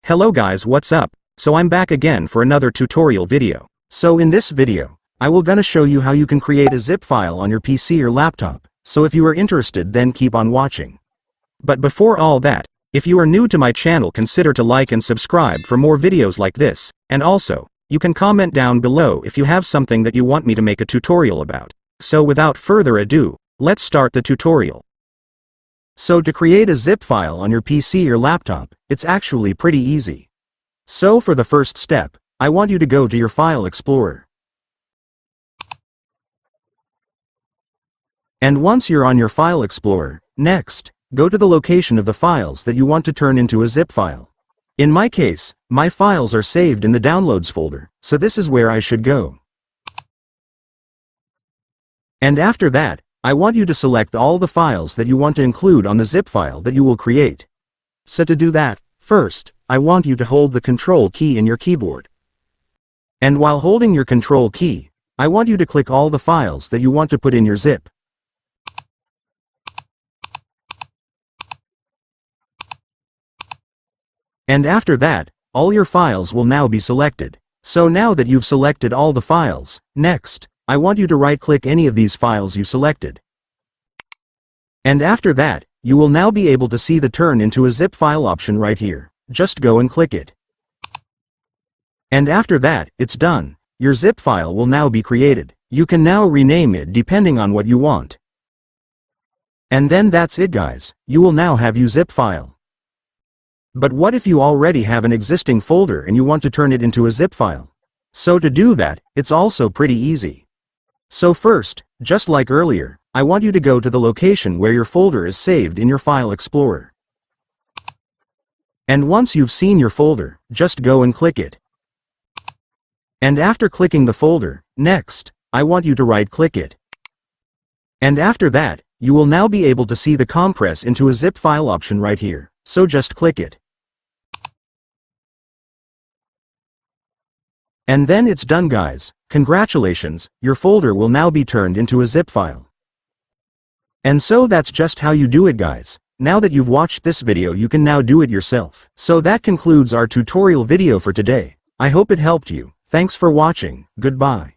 Hello guys, what's up? So I'm back again for another tutorial video. So in this video, I will gonna show you how you can create a zip file on your PC or laptop. So if you are interested, then keep on watching. But before all that, if you are new to my channel, consider to like and subscribe for more videos like this, and also, you can comment down below if you have something that you want me to make a tutorial about. So without further ado, let's start the tutorial. So to create a zip file on your PC or laptop, it's actually pretty easy. So for the first step, I want you to go to your File Explorer. And once you're on your File Explorer, next, go to the location of the files that you want to turn into a zip file. In my case, my files are saved in the Downloads folder, so this is where I should go. And after that, I want you to select all the files that you want to include on the zip file that you will create. So to do that, first, I want you to hold the Control key in your keyboard. And while holding your Control key, I want you to click all the files that you want to put in your zip. And after that, all your files will now be selected. So now that you've selected all the files, next, I want you to right-click any of these files you selected. And after that, you will now be able to see the Turn into a Zip File option right here. Just go and click it. And after that, it's done. Your zip file will now be created. You can now rename it depending on what you want. And then that's it guys, you will now have your zip file. But what if you already have an existing folder and you want to turn it into a zip file? So to do that, it's also pretty easy. So first, just like earlier, I want you to go to the location where your folder is saved in your File Explorer. And once you've seen your folder, just go and click it. And after clicking the folder, next, I want you to right-click it. And after that, you will now be able to see the Compress into a zip file option right here, so just click it. And then it's done guys. Congratulations, your folder will now be turned into a zip file. And so that's just how you do it guys. Now that you've watched this video, you can now do it yourself. So that concludes our tutorial video for today. I hope it helped you. Thanks for watching. Goodbye.